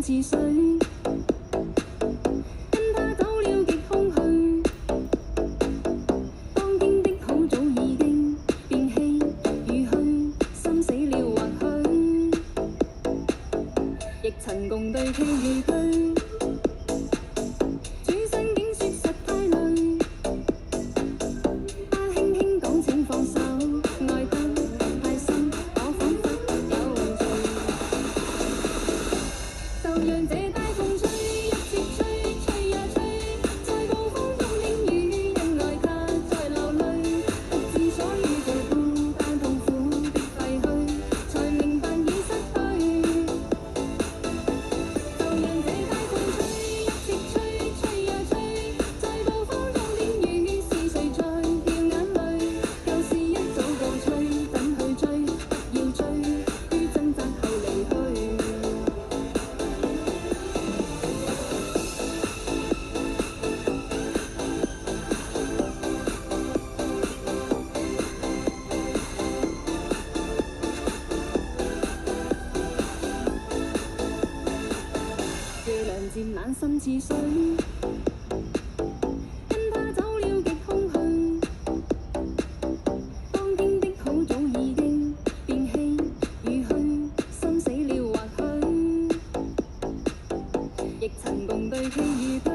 似水，跟他走了極空虛。當天的好早已經變氣與虛，心死了或許，亦曾共對崎與居。轉身竟說實太累，他輕輕講請放手，愛得太深，我彷彿有罪。就讓這大風吹，一直吹，吹呀吹，在暴風中輕語，因愛他在流淚，獨自所遇最孤單痛苦的廢墟，才明白已失去。就讓這大風吹，一直吹，吹呀吹，在暴風中輕語，是誰在掉眼淚？舊事一早告吹，怎去追？不要追，於掙扎後離去。月亮漸冷心似水，跟他走了極空虛。當天的好早已經變氣與虛，心死了或許，亦曾共對崎與居。